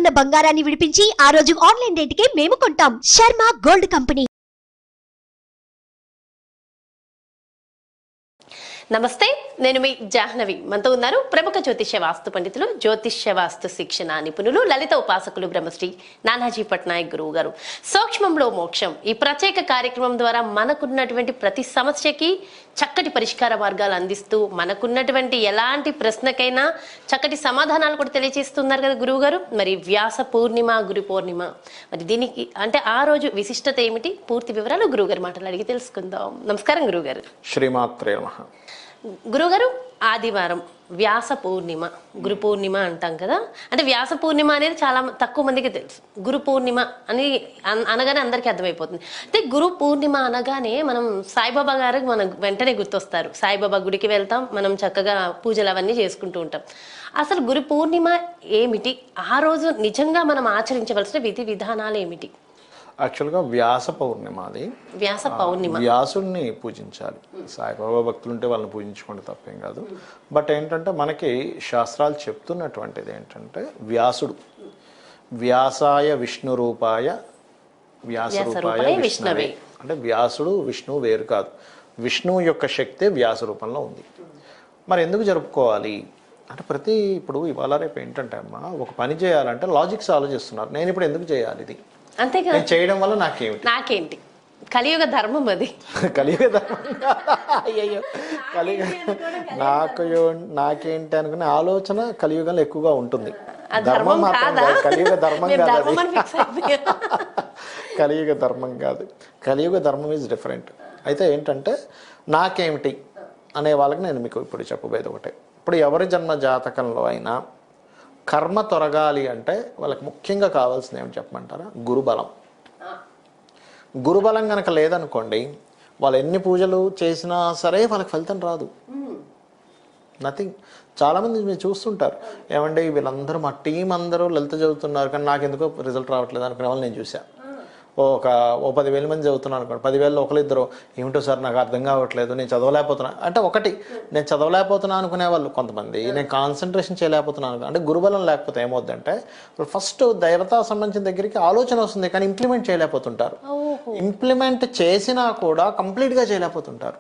ఉన్న బంగారాన్ని విడిపించి ఆ రోజు ఆన్లైన్ రేటుకే మేము కొంటాం. Sharma gold company. నమస్తే, నేను మీ జాహ్నవి. మనతో ఉన్నారు ప్రముఖ జ్యోతిష్య వాస్తు పండితులు, జ్యోతిష్య వాస్తు శిక్షణ నిపుణులు, లలిత ఉపాసకులు బ్రహ్మశ్రీ నానాజీ పట్నాయక్ గురువు గారు. సూక్ష్మంలో మోక్షం ఈ ప్రత్యేక కార్యక్రమం ద్వారా మనకున్నటువంటి ప్రతి సమస్యకి చక్కటి పరిష్కార మార్గాలు అందిస్తూ మనకున్నటువంటి ఎలాంటి ప్రశ్నకైనా చక్కటి సమాధానాలు కూడా తెలియజేస్తున్నారు కదా గురువు గారు. మరి వ్యాస పూర్ణిమ, గురు పూర్ణిమ, మరి దీనికి అంటే ఆ రోజు విశిష్టత ఏమిటి, పూర్తి వివరాలు గురువు గారి మాటలు అడిగి తెలుసుకుందాం. నమస్కారం గురువు గారు. శ్రీమాత్రే నమః. గురుగారు, ఆదివారం వ్యాస పూర్ణిమ, గురు పూర్ణిమ అంటాం కదా. అంటే వ్యాస పూర్ణిమ అనేది చాలా తక్కువ మందికి తెలుసు. గురు పూర్ణిమ అని అనగానే అందరికీ అర్థమైపోతుంది. అయితే గురు పూర్ణిమ అనగానే మనం సాయిబాబా గారికి మనం వెంటనే గుర్తొస్తారు. సాయిబాబా గుడికి వెళ్తాం, మనం చక్కగా పూజలు అవన్నీ చేసుకుంటూ ఉంటాం. అసలు గురు పూర్ణిమ ఏమిటి, ఆ రోజు నిజంగా మనం ఆచరించవలసిన విధి విధానాలు ఏమిటి? యాక్చువల్గా వ్యాస పౌర్ణిమ అది. వ్యాస పౌర్ణిమ, వ్యాసుడిని పూజించాలి. సాయిబాబా భక్తులు ఉంటే వాళ్ళని పూజించుకుంటే తప్పేం కాదు. బట్ ఏంటంటే మనకి శాస్త్రాలు చెప్తున్నటువంటిది ఏంటంటే వ్యాసుడు వ్యాసాయ విష్ణు రూపాయ వ్యాస రూపాయ విష్ణవే. అంటే వ్యాసుడు విష్ణువు వేరు కాదు, విష్ణువు యొక్క శక్తే వ్యాస రూపంలో ఉంది. మరి ఎందుకు జరుపుకోవాలి అంటే ఇప్పుడు ఇవాళ రేపు ఏంటంటే అమ్మా, ఒక పని చేయాలంటే లాజిక్స్ ఆలోచిస్తున్నారు. నేను ఇప్పుడు ఎందుకు చేయాలి ఇది, అంతేగా చేయడం వల్ల నాకేంటి కలియుగ ధర్మం అది. కలియుగ ధర్మం అయ్యో కలియుగ నాకేంటి అనుకునే ఆలోచన కలియుగంలో ఎక్కువగా ఉంటుంది. ధర్మం మాత్రం కలియుగ ధర్మం కాదు, కలియుగ ధర్మం కాదు. కలియుగ ధర్మం ఈజ్ డిఫరెంట్. అయితే ఏంటంటే నాకేమిటి అనే వాళ్ళకి నేను మీకు ఇప్పుడు చెప్పబోయేది ఒకటే. ఇప్పుడు ఎవరి జన్మ జాతకంలో అయినా కర్మ తొలగాలి అంటే వాళ్ళకి ముఖ్యంగా కావాల్సింది ఏమిటి చెప్పమంటారా? గురుబలం. గురుబలం కనుక లేదనుకోండి, వాళ్ళు ఎన్ని పూజలు చేసినా సరే వాళ్ళకి ఫలితం రాదు, నథింగ్. చాలామంది మీరు చూస్తుంటారు, ఏమంటే వీళ్ళందరూ మా టీం అందరూ లలిత చదువుతున్నారు కానీ నాకు ఎందుకో రిజల్ట్ రావట్లేదు అనుకునే వాళ్ళు నేను చూసా. ఓ 10,000 మంది చదువుతున్నాను అనుకోండి, 10,000లో ఒకరిద్దరు ఏమిటో సార్ నాకు అర్థం కావట్లేదు, నేను చదవలేకపోతున్నా అంటే ఒకటి, నేను చదవలేకపోతున్నా అనుకునే వాళ్ళు కొంతమంది, నేను కాన్సన్ట్రేషన్ చేయలేకపోతున్నాను అంటే గురుబలం లేకపోతే ఏమవుద్దంటే ఫస్ట్ దేవతా సంబంధించిన దగ్గరికి ఆలోచన వస్తుంది కానీ ఇంప్లిమెంట్ చేయలేకపోతుంటారు. ఇంప్లిమెంట్ చేసినా కూడా కంప్లీట్గా చేయలేకపోతుంటారు.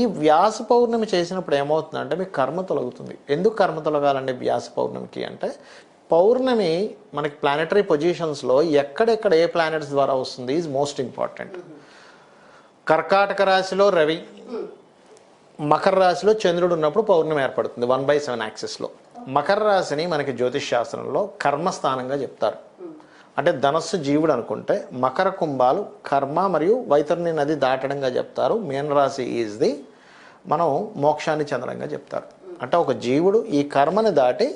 ఈ వ్యాస పౌర్ణమి చేసినప్పుడు ఏమవుతుందంటే మీకు కర్మ తొలగుతుంది. ఎందుకు కర్మ తొలగాలండి వ్యాస పౌర్ణమికి అంటే, పౌర్ణమి మనకి ప్లానెటరీ పొజిషన్స్లో ఎక్కడెక్కడ ఏ ప్లానెట్స్ ద్వారా వస్తుంది ఈజ్ మోస్ట్ ఇంపార్టెంట్. కర్కాటక రాశిలో రవి, మకర రాశిలో చంద్రుడు ఉన్నప్పుడు పౌర్ణమి ఏర్పడుతుంది 1/7 యాక్సిస్లో. మకర రాశిని మనకి జ్యోతిష్ శాస్త్రంలో కర్మస్థానంగా చెప్తారు. అంటే ధనస్సు జీవుడు అనుకుంటే మకర కుంభాలు కర్మ మరియు వైతరణి నది దాటడంగా చెప్తారు. మీనరాశి ఈజ్ ది మనం మోక్షాన్ని చెందడంగా చెప్తారు. అంటే ఒక జీవుడు ఈ కర్మని దాటి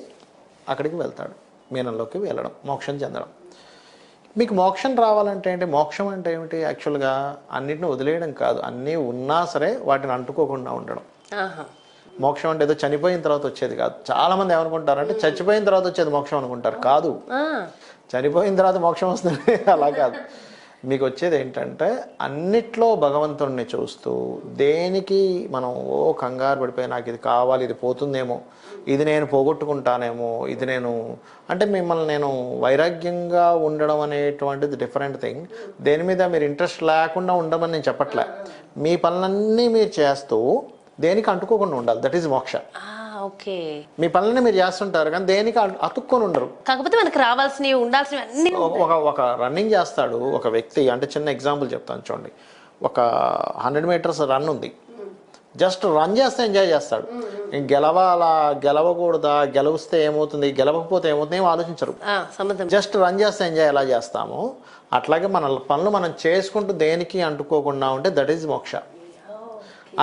అక్కడికి వెళ్తాడు, మీనంలోకి వెళ్ళడం, మోక్షం చెందడం. మీకు మోక్షం రావాలంటే ఏంటి, మోక్షం అంటే ఏమిటి? యాక్చువల్గా అన్నిటిని వదిలేయడం కాదు, అన్నీ ఉన్నా సరే వాటిని అంటుకోకుండా ఉండడం. మోక్షం అంటే ఏదో చనిపోయిన తర్వాత వచ్చేది కాదు. చాలామంది ఏమనుకుంటారంటే చచ్చిపోయిన తర్వాత వచ్చేది మోక్షం అనుకుంటారు. కాదు, చనిపోయిన తర్వాత మోక్షం వస్తుంది అలా కాదు. మీకు వచ్చేది ఏంటంటే అన్నిట్లో భగవంతుడిని చూస్తూ, దేనికి మనం కంగారు పడిపోయి నాకు ఇది కావాలి, ఇది పోతుందేమో, ఇది నేను పోగొట్టుకుంటానేమో, ఇది నేను అంటే మిమ్మల్ని నేను వైరాగ్యంగా ఉండడం అనేటువంటిది డిఫరెంట్ థింగ్. దేని మీద మీరు ఇంట్రెస్ట్ లేకుండా ఉండమని నేను చెప్పట్లే. మీ పనులన్నీ మీరు చేస్తూ దేనికి అంటుకోకుండా ఉండాలి, దట్ ఈజ్ మోక్ష. మీ పనులన్నీ మీరు చేస్తుంటారు కానీ దేనికి అతుక్కొని ఉండరు. కాకపోతే మనకు రావాల్సినవి ఉండాల్సినవి ఒక రన్నింగ్ చేస్తాడు ఒక వ్యక్తి, అంటే చిన్న ఎగ్జాంపుల్ చెప్తాను చూడండి. ఒక 100 మీటర్స్ రన్ ఉంది, జస్ట్ రన్ చేస్తే ఎంజాయ్ చేస్తాడు. గెలవాలా గెలవకూడదా, గెలిస్తే ఏమవుతుంది గెలవకపోతే ఏమవుతుంది ఏం ఆలోచించరు. జస్ట్ రన్ చేస్తే ఎంజాయ్ ఎలా చేస్తామో అట్లాగే మన పనులు మనం చేసుకుంటూ దేనికి అంటుకోకుండా ఉంటే దట్ ఈజ్ మోక్ష.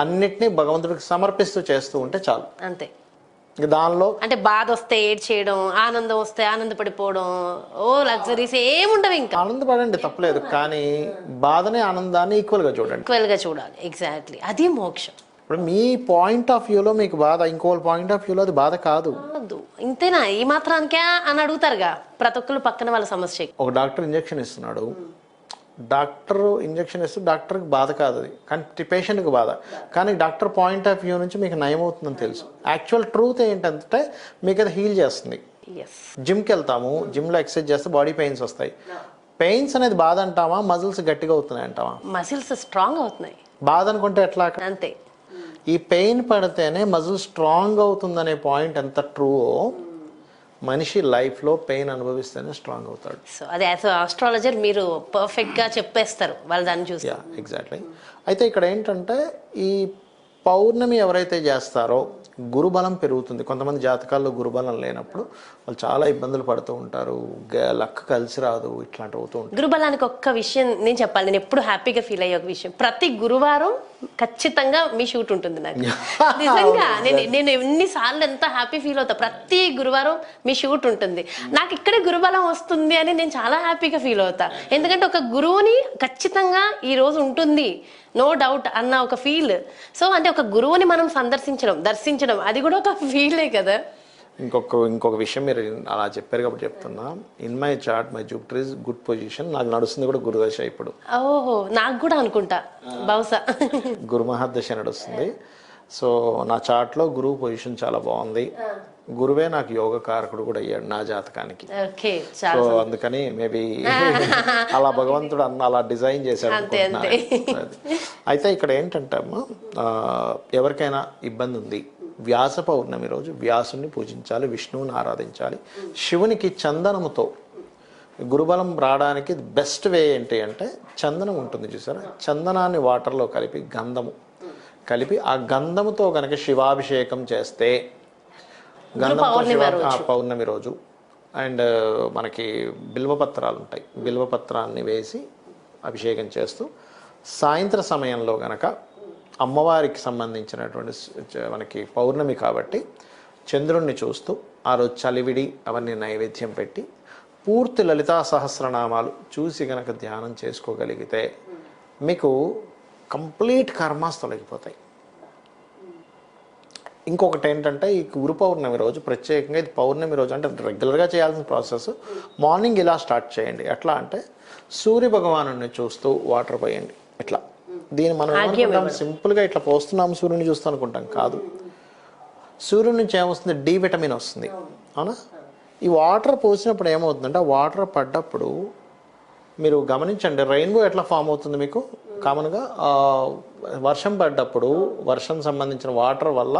అన్నిటినీ భగవంతుడికి సమర్పిస్తూ చేస్తూ ఉంటే చాలు, అంతే. దానిలో అంటే బాధ వస్తే ఏడ్ చేయడం, ఆనందం వస్తే ఆనందపడిపోవడం, లగ్జరీస్ ఏముండవు. ఇంకా ఆనందపడండి తప్పలేదు, కానీ బాధనే ఆనందాన్ని ఈక్వల్గా చూడాలి. ఎగ్జాక్ట్లీ, అది మోక్షం. ఇప్పుడు మీ పాయింట్ ఆఫ్ వ్యూలో మీకు బాధ, ఇంకోళ్ళ పాయింట్ ఆఫ్ వ్యూలో అది బాధ కాదు. ఇంతేనా, ఈ మాత్రానికే అని అడుగుతారుగా ప్రతి ఒక్కరు పక్కన వాళ్ళ సమస్య. ఒక డాక్టర్ ఇంజెక్షన్ ఇస్తున్నాడు, డాక్టర్ ఇంజెక్షన్ ఇస్తే డాక్టర్కి బాధ కాదు అది, కానీ పేషెంట్కి బాధ. కానీ డాక్టర్ పాయింట్ ఆఫ్ వ్యూ నుంచి మీకు నయం అవుతుందని తెలుసు. యాక్చువల్ ట్రూత్ ఏంటంటే మీకు అది హీల్ చేస్తుంది. ఎస్. జిమ్కి వెళ్తాము, జిమ్లో ఎక్సర్సైజ్ చేస్తే బాడీ పెయిన్స్ వస్తాయి. పెయిన్స్ అనేది బాధ అంటామా, మజిల్స్ గట్టిగా అవుతున్నాయి అంటావా? మసిల్స్ స్ట్రాంగ్ అవుతున్నాయి. బాధ అనుకుంటే ఎట్లా? అంతే. ఈ పెయిన్ పడితేనే మజిల్ స్ట్రాంగ్ అవుతుందనే పాయింట్ ఎంత ట్రూ, మనిషి లైఫ్లో పెయిన్ అనుభవిస్తేనే స్ట్రాంగ్ అవుతాడు. సో అది యాజ్ ఆస్ట్రాలజర్ మీరు పర్ఫెక్ట్గా చెప్పేస్తారు వాళ్ళు దాన్ని చూసి. ఎగ్జాక్ట్లీ. అయితే ఇక్కడ ఏంటంటే ఈ పౌర్ణమి ఎవరైతే చేస్తారో గురుబలం పెరుగుతుంది. కొంతమంది జాతకాల్లో గురుబలం లేనప్పుడు వాళ్ళు చాలా ఇబ్బందులు పడుతూ ఉంటారు, లక్ కలిసి రాదు, ఇట్లాంటివి అవుతూ ఉంటాయి. గురుబలానికి ఒక్క విషయం నేను చెప్పాలి, నేను ఎప్పుడు హ్యాపీగా ఫీల్ అయ్యే ఒక విషయం, ప్రతి గురువారం ఖచ్చితంగా మీ షూట్ ఉంటుంది నాకు. నిజంగా నేను ఎన్నిసార్లు ఎంత హ్యాపీ ఫీల్ అవుతా, ప్రతి గురువారం మీ షూట్ ఉంటుంది. నాకు ఇక్కడే గురుబలం వస్తుంది అని నేను చాలా హ్యాపీగా ఫీల్ అవుతా. ఎందుకంటే ఒక గురువుని ఖచ్చితంగా ఈ రోజు ఉంటుంది, నో డౌట్ అన్న ఒక ఫీల్. సో అంటే ఒక గురువుని మనం దర్శించడం అది కూడా ఒక ఫీలే కదా. ఇంకొక విషయం మీరు అలా చెప్పారు కాబట్టి చెప్తున్నా, in my chart my Jupiter is good position. నాకు నడుస్తుంది కూడా గురుదశ ఇప్పుడు. ఓహో, నాకు కూడా అనుకుంటా బహుశా గురు మహాదశ నడుస్తుంది. సో నా చార్ట్లో గురువు పొజిషన్ చాలా బాగుంది. గురువే నాకు యోగ కారకుడు కూడా అయ్యాడు నా జాతకానికి. సో అందుకని మేబీ అలా భగవంతుడు అలా డిజైన్ చేశాడు అనుకుంటున్నాను. అయితే ఇక్కడ ఏంటంటే అమ్మా, ఎవరికైనా ఇబ్బంది ఉంది, వ్యాస పౌర్ణమి రోజు వ్యాసుని పూజించాలి, విష్ణువుని ఆరాధించాలి. శివునికి చందనముతో గురుబలం రావడానికి బెస్ట్ వే ఏంటి అంటే చందనం ఉంటుంది చూసారా, చందనాన్ని వాటర్లో కలిపి గంధము కలిపి ఆ గంధముతో కనుక శివాభిషేకం చేస్తే, పౌర్ణమి రోజు అండ్ మనకి బిల్వపత్రాలు ఉంటాయి, బిల్వపత్రాన్ని వేసి అభిషేకం చేస్తూ సాయంత్ర సమయంలో గనక అమ్మవారికి సంబంధించినటువంటి మనకి పౌర్ణమి కాబట్టి చంద్రుణ్ణి చూస్తూ ఆ రోజు చలివిడి అవన్నీ నైవేద్యం పెట్టి పూర్తి లలితా సహస్రనామాలు చూసి గనక ధ్యానం చేసుకోగలిగితే మీకు కంప్లీట్ కర్మాస్ తొలగిపోతాయి. ఇంకొకటి ఏంటంటే ఈ గురు పౌర్ణమి రోజు ప్రత్యేకంగా, ఇది పౌర్ణమి రోజు అంటే రెగ్యులర్గా చేయాల్సిన ప్రాసెస్, మార్నింగ్ ఇలా స్టార్ట్ చేయండి. ఎట్లా అంటే సూర్య భగవాను చూస్తూ వాటర్ పోయండి ఇట్లా. దీన్ని మనం ఏమనుకుంటాం, సింపుల్గా ఇట్లా పోస్తున్నాము సూర్యుని చూస్తూ అనుకుంటాం, కాదు. సూర్యుడి నుంచి ఏమొస్తుంది, డి విటమిన్ వస్తుంది, అవునా? ఈ వాటర్ పోసినప్పుడు ఏమవుతుందంటే ఆ వాటర్ పడ్డప్పుడు మీరు గమనించండి, రెయిన్బో ఎట్లా ఫామ్ అవుతుంది మీకు కామన్గా. వర్షం పడ్డప్పుడు వర్షం సంబంధించిన వాటర్ వల్ల,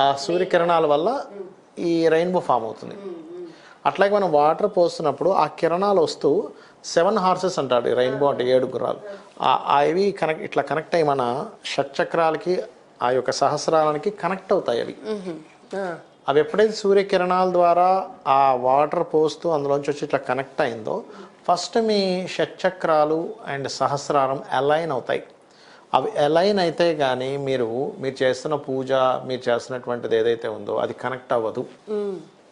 ఆ సూర్యకిరణాల వల్ల ఈ రెయిన్బో ఫామ్ అవుతుంది. అట్లాగే మనం వాటర్ పోస్తున్నప్పుడు ఆ కిరణాలు వస్తూ 7 హార్సెస్ అంటాడు ఈ రెయిన్బో అంటే 7 గుర్రాలు. అవి ఇట్లా కనెక్ట్ అయ్యి మన షట్చక్రాలకి ఆ యొక్క సహస్రాలకి కనెక్ట్ అవుతాయి. అవి ఎప్పుడైతే సూర్యకిరణాల ద్వారా ఆ వాటర్ పోస్తూ అందులోంచి వచ్చి ఇట్లా కనెక్ట్ అయిందో ఫస్ట్ మీ షట్చక్రాలు అండ్ సహస్రారం అలైన్ అవుతాయి. అవి అలైన్ అయితే కానీ మీరు చేస్తున్న పూజ, మీరు చేస్తున్నటువంటిది ఏదైతే ఉందో అది కనెక్ట్ అవ్వదు.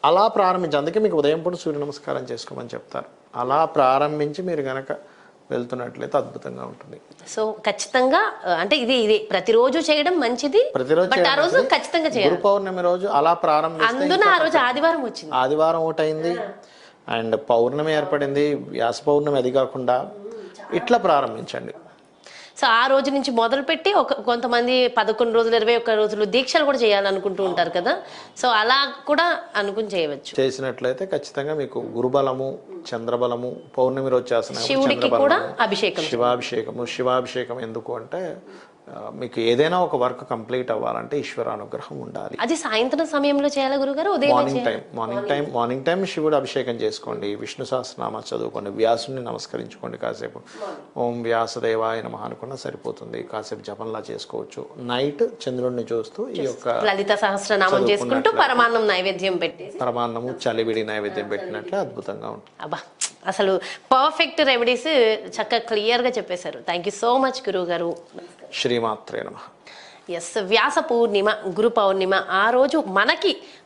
అలా ప్రారంభించి, అందుకే మీకు ఉదయం పూట సూర్య నమస్కారం చేసుకోమని చెప్తారు. అలా ప్రారంభించి మీరు గనక వెళ్తున్నట్లయితే అద్భుతంగా ఉంటుంది. సో ఖచ్చితంగా అంటే ఇది ప్రతిరోజు చేయడం మంచిది. ప్రతిరోజు ఖచ్చితంగా చేయాలి. గురు పౌర్ణమి రోజు అలా ప్రారంభిస్తే, ఆ రోజు ఆదివారం వచ్చింది, ఆదివారం ఒకటైంది అండ్ పౌర్ణమి ఏర్పడింది, వ్యాస పౌర్ణమి, అది కాకుండా ఇట్లా ప్రారంభించండి. సో ఆ రోజు నుంచి మొదలుపెట్టి కొంతమంది 11 రోజులు 21 రోజులు దీక్షలు కూడా చేయాలనుకుంటూ ఉంటారు కదా. సో అలా కూడా అనుకుని చేయవచ్చు. చేసినట్లయితే ఖచ్చితంగా మీకు గురుబలము, చంద్రబలము, పౌర్ణమి రోజు చేసిన శివుడికి కూడా అభిషేకం, శివాభిషేకం ఎందుకు అంటే మీకు ఏదైనా ఒక వర్క్ కంప్లీట్ అవ్వాలంటే ఈశ్వరానుగ్రహం ఉండాలి. అది సాయంత్రం సమయంలో చేయాలి గురుగారు? మార్నింగ్ టైం శివుడు అభిషేకం చేసుకోండి, విష్ణు సహస్రనామాలు చదువుకోండి, వ్యాసుని నమస్కరించుకోండి, కాసేపు ఓం వ్యాసదేవాయ నమః అనుకున్నా సరిపోతుంది, కాసేపు జపంలా చేసుకోవచ్చు. నైట్ చంద్రుడిని చూస్తూ ఈ యొక్క లలిత సహస్రనామం చేసుకుంటూ పరమాన్నం నైవేద్యం పెట్టి, పరమాన్నము చలివిడి నైవేద్యం పెట్టినట్లే అద్భుతంగా ఉంటుంది. అబ్బా, అసలు పర్ఫెక్ట్ రెమెడీస్ చక్కగా క్లియర్గా చెప్పేశారు. థ్యాంక్ యూ సో మచ్ గురువు గారు. శ్రీమాత్రే నమః. ఎస్, వ్యాస పూర్ణిమ, గురు పౌర్ణిమ, ఆ రోజు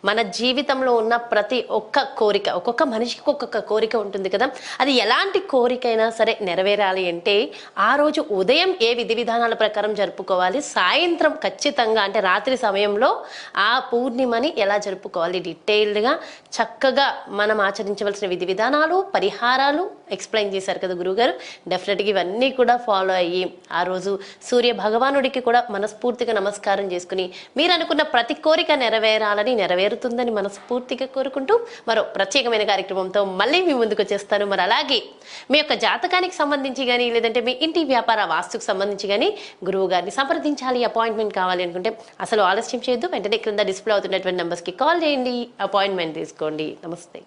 మన జీవితంలో ఉన్న ప్రతి ఒక్క కోరిక, ఒక్కొక్క మనిషికి ఒక్కొక్క కోరిక ఉంటుంది కదా. అది ఎలాంటి కోరికైనా సరే నెరవేరాలి అంటే ఆ రోజు ఉదయం ఏ విధి విధానాల ప్రకారం జరుపుకోవాలి, సాయంత్రం ఖచ్చితంగా అంటే రాత్రి సమయంలో ఆ పూర్ణిమని ఎలా జరుపుకోవాలి, డీటెయిల్డ్గా చక్కగా మనం ఆచరించవలసిన విధి విధానాలు, పరిహారాలు ఎక్స్ప్లెయిన్ చేశారు కదా గురువుగారు. డెఫినెట్గా ఇవన్నీ కూడా ఫాలో అయ్యి ఆ రోజు సూర్య భగవానుడికి కూడా మనస్ఫూర్తిగా మనస్ఫూర్తిగా నమస్కారం చేసుకుని మీరు అనుకున్న ప్రతి కోరిక నెరవేరుతుందని మనస్ఫూర్తిగా కోరుకుంటూ మరో ప్రత్యేకమైన కార్యక్రమంతో మళ్ళీ మీ ముందుకు వచ్చేస్తాను. మరి అలాగే మీ యొక్క జాతకానికి సంబంధించి కానీ లేదంటే మీ ఇంటి వ్యాపార వాస్తుకు సంబంధించి కానీ గురువు గారిని సంప్రదించాలి, అపాయింట్మెంట్ కావాలి అనుకుంటే అసలు ఆలస్యం చేయొద్దు. వెంటనే క్రింద డిస్ప్లే అవుతున్నటువంటి నెంబర్స్కి కాల్ చేయండి, అపాయింట్మెంట్ తీసుకోండి. నమస్తే.